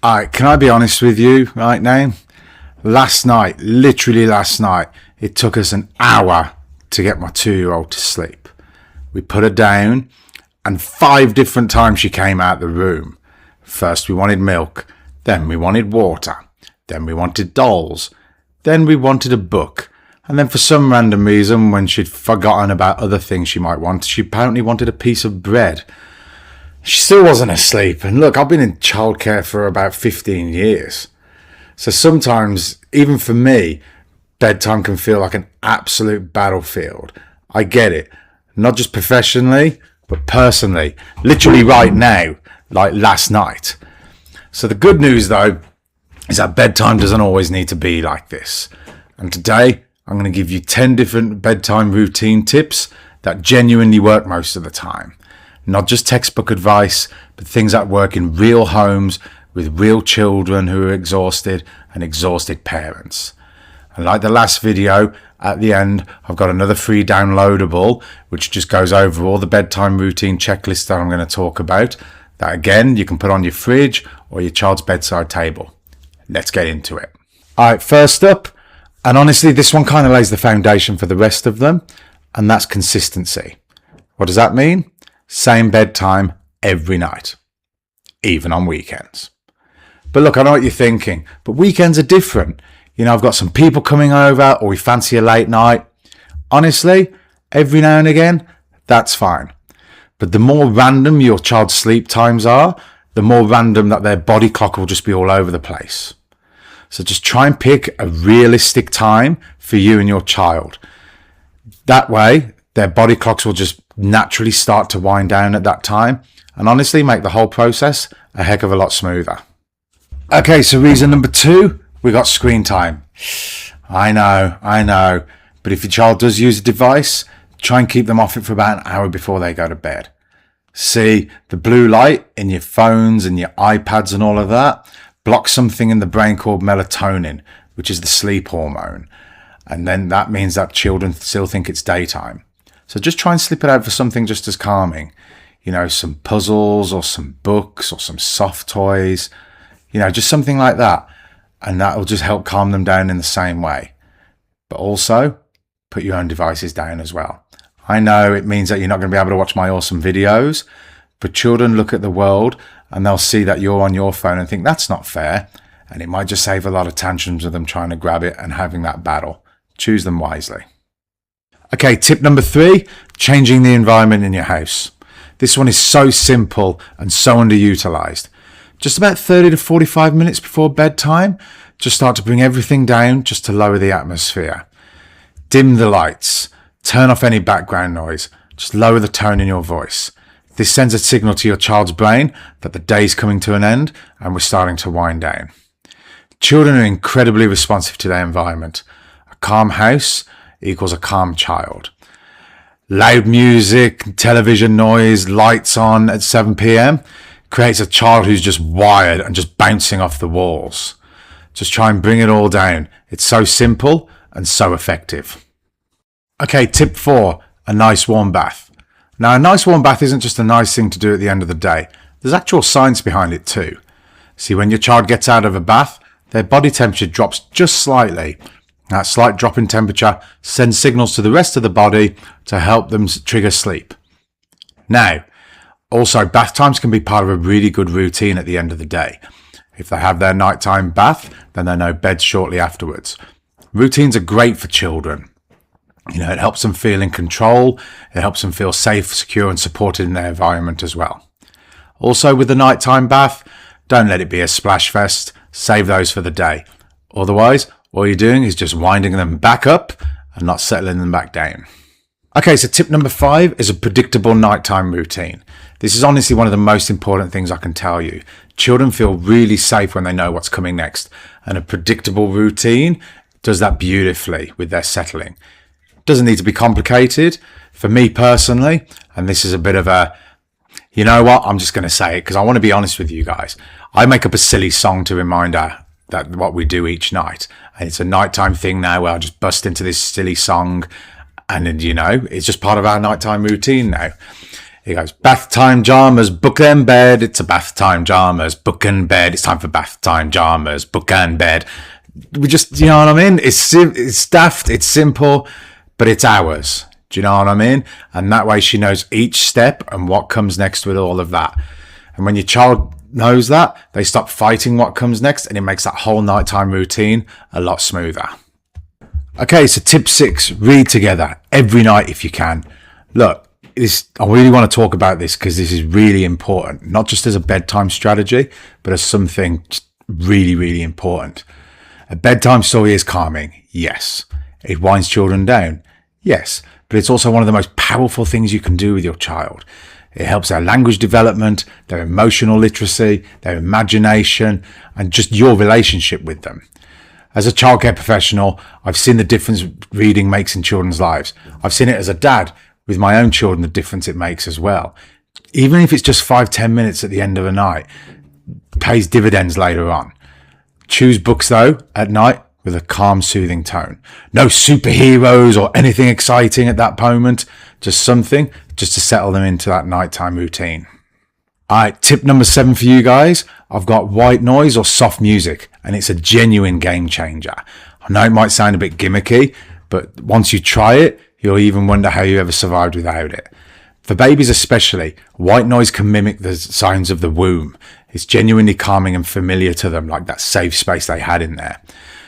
Alright, can I be honest with you right now? Literally last night, it took us an hour to get my 2-year-old to sleep. We put her down, and 5 different times she came out of the room. First we wanted milk, then we wanted water, then we wanted dolls, then we wanted a book, and then for some random reason, when she'd forgotten about other things she might want, she apparently wanted a piece of bread. She still wasn't asleep, and look, I've been in childcare for about 15 years. So sometimes, even for me, bedtime can feel like an absolute battlefield. I get it. Not just professionally, but personally. Literally right now, like last night. So the good news, though, is that bedtime doesn't always need to be like this. And today, I'm going to give you 10 different bedtime routine tips that genuinely work most of the time. Not just textbook advice, but things that work in real homes with real children who are exhausted and exhausted parents. And like the last video, at the end, I've got another free downloadable, which just goes over all the bedtime routine checklists that I'm going to talk about. That again, you can put on your fridge or your child's bedside table. Let's get into it. All right, first up, and honestly, this one kind of lays the foundation for the rest of them, and that's consistency. What does that mean? Same bedtime every night, even on weekends. But look, I know what you're thinking, but weekends are different. You know, I've got some people coming over, or we fancy a late night. Honestly, every now and again, that's fine. But the more random your child's sleep times are, the more random that their body clock will just be all over the place. So just try and pick a realistic time for you and your child. That way, their body clocks will just naturally start to wind down at that time, and honestly make the whole process a heck of a lot smoother. Okay, so reason number 2, we got screen time. I know, but if your child does use a device, try and keep them off it for about an hour before they go to bed. See, the blue light in your phones and your iPads and all of that blocks something in the brain called melatonin, which is the sleep hormone, and then that means that children still think it's daytime. So just try and slip it out for something just as calming. You know, some puzzles or some books or some soft toys. You know, just something like that. And that will just help calm them down in the same way. But also, put your own devices down as well. I know it means that you're not going to be able to watch my awesome videos, but children look at the world and they'll see that you're on your phone and think that's not fair. And it might just save a lot of tantrums of them trying to grab it and having that battle. Choose them wisely. Okay, tip number 3, changing the environment in your house. This one is so simple and so underutilized. Just about 30 to 45 minutes before bedtime, just start to bring everything down just to lower the atmosphere. Dim the lights, turn off any background noise, just lower the tone in your voice. This sends a signal to your child's brain that the day's coming to an end and we're starting to wind down. Children are incredibly responsive to their environment. A calm house equals a calm child. Loud music, television noise, lights on at 7 p.m. creates a child who's just wired and just bouncing off the walls. Just try and bring it all down. It's so simple and so effective. Okay, tip 4, a nice warm bath. Now, a nice warm bath isn't just a nice thing to do at the end of the day. There's actual science behind it too. See, when your child gets out of a bath, their body temperature drops just slightly. That slight drop in temperature sends signals to the rest of the body to help them trigger sleep. Now, also, bath times can be part of a really good routine at the end of the day. If they have their nighttime bath, then they know bed shortly afterwards. Routines are great for children. You know, it helps them feel in control. It helps them feel safe, secure, and supported in their environment as well. Also, with the nighttime bath, don't let it be a splash fest. Save those for the day. Otherwise, all you're doing is just winding them back up and not settling them back down. Okay, so tip number 5 is a predictable nighttime routine. This is honestly one of the most important things I can tell you. Children feel really safe when they know what's coming next, and a predictable routine does that beautifully with their settling. It doesn't need to be complicated. For me personally, and this is a bit of a, you know what, I'm just going to say it because I want to be honest with you guys. I make up a silly song to remind her that what we do each night. And it's a nighttime thing now where I just bust into this silly song. And, you know, it's just part of our nighttime routine now. He goes, bath time jammers, book and bed. It's a bath time jammers, book and bed. It's time for bath time jammers, book and bed. We just, you know what I mean? It's daft, it's simple, but it's ours. Do you know what I mean? And that way she knows each step and what comes next with all of that. And when your child knows that, they stop fighting what comes next, and it makes that whole nighttime routine a lot smoother. Okay, so tip 6, read together every night if you can. Look, I really want to talk about this because this is really important, not just as a bedtime strategy, but as something really, really important. A bedtime story is calming, yes. It winds children down, yes. But it's also one of the most powerful things you can do with your child. It helps their language development, their emotional literacy, their imagination, and just your relationship with them. As a childcare professional, I've seen the difference reading makes in children's lives. I've seen it as a dad with my own children, the difference it makes as well. Even if it's just 5-10 minutes at the end of the night, pays dividends later on. Choose books though at night with a calm, soothing tone. No superheroes or anything exciting at that moment. Just something just to settle them into that nighttime routine. Alright, tip number 7 for you guys. I've got white noise or soft music, and it's a genuine game changer. I know it might sound a bit gimmicky, but once you try it, you'll even wonder how you ever survived without it. For babies especially, white noise can mimic the sounds of the womb. It's genuinely calming and familiar to them, like that safe space they had in there.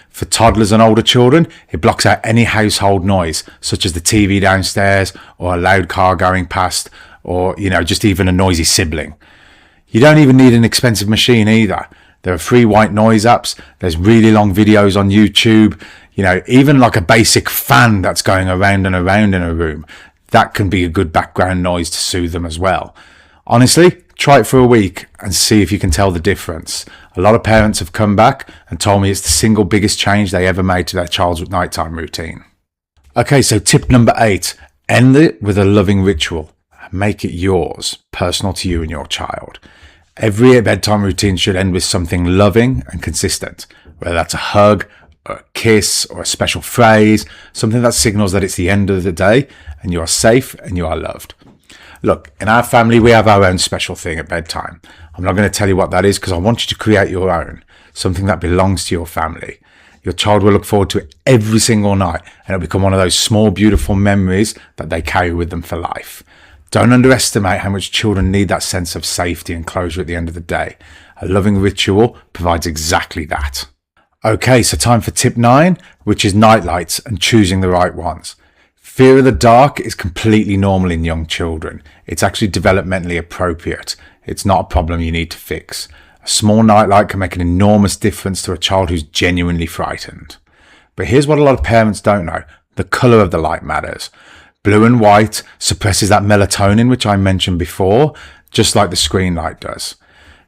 For toddlers and older children, it blocks out any household noise, such as the TV downstairs or a loud car going past, or, just even a noisy sibling. You don't even need an expensive machine either. There are free white noise apps. There's really long videos on YouTube. Even like a basic fan that's going around and around in a room, that can be a good background noise to soothe them as well. Honestly, try it for a week and see if you can tell the difference. A lot of parents have come back and told me it's the single biggest change they ever made to their child's nighttime routine. Okay, so tip number 8, end it with a loving ritual. Make it yours, personal to you and your child. Every bedtime routine should end with something loving and consistent, whether that's a hug, or a kiss, or a special phrase, something that signals that it's the end of the day and you are safe and you are loved. Look, in our family, we have our own special thing at bedtime. I'm not going to tell you what that is because I want you to create your own, something that belongs to your family. Your child will look forward to it every single night, and it'll become one of those small, beautiful memories that they carry with them for life. Don't underestimate how much children need that sense of safety and closure at the end of the day. A loving ritual provides exactly that. Okay, so time for tip 9, which is nightlights and choosing the right ones. Fear of the dark is completely normal in young children. It's actually developmentally appropriate. It's not a problem you need to fix. A small nightlight can make an enormous difference to a child who's genuinely frightened. But here's what a lot of parents don't know. The colour of the light matters. Blue and white suppresses that melatonin, which I mentioned before, just like the screen light does.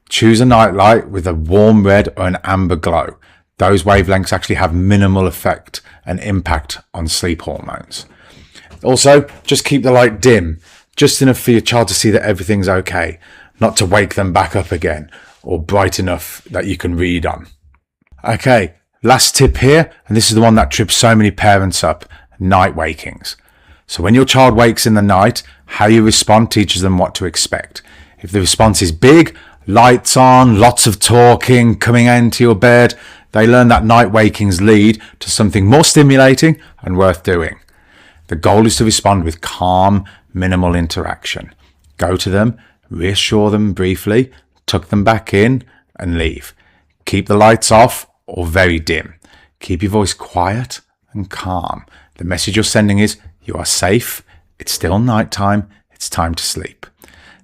Choose a nightlight with a warm red or an amber glow. Those wavelengths actually have minimal effect and impact on sleep hormones. Also, just keep the light dim, just enough for your child to see that everything's okay, not to wake them back up again, or bright enough that you can read on. Okay, last tip here, and this is the one that trips so many parents up, night wakings. So when your child wakes in the night, how you respond teaches them what to expect. If the response is big, lights on, lots of talking, coming into your bed, they learn that night wakings lead to something more stimulating and worth doing. The goal is to respond with calm, minimal interaction. Go to them, reassure them briefly, tuck them back in and leave. Keep the lights off or very dim. Keep your voice quiet and calm. The message you're sending is, you are safe, it's still nighttime, it's time to sleep.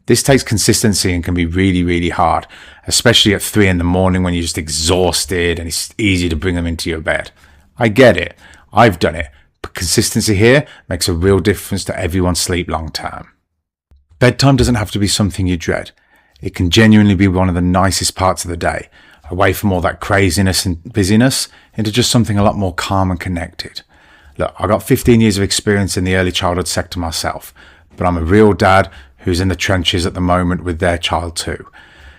This takes consistency and can be really, really hard, especially at 3 a.m. when you're just exhausted and it's easy to bring them into your bed. I get it. I've done it. But consistency here makes a real difference to everyone's sleep long term. Bedtime doesn't have to be something you dread. It can genuinely be one of the nicest parts of the day, away from all that craziness and busyness into just something a lot more calm and connected. Look, I got 15 years of experience in the early childhood sector myself, but I'm a real dad who's in the trenches at the moment with their child too.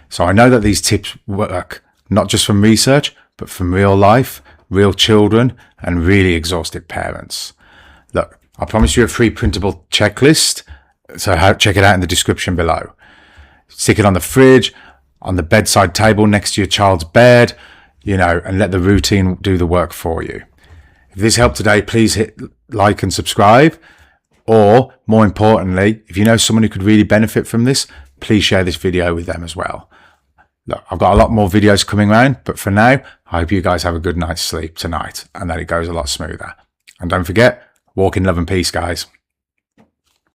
So I know that these tips work, not just from research, but from real life, real children, and really exhausted parents. Look, I promise you a free printable checklist So check it out in the description below. Stick it on the fridge, on the bedside table next to your child's bed, and let the routine do the work for you. If this helped today, please hit like and subscribe. Or more importantly, if you know someone who could really benefit from this, please share this video with them as well. Look, I've got a lot more videos coming around, but for now, I hope you guys have a good night's sleep tonight and that it goes a lot smoother. And don't forget, walk in love and peace, guys.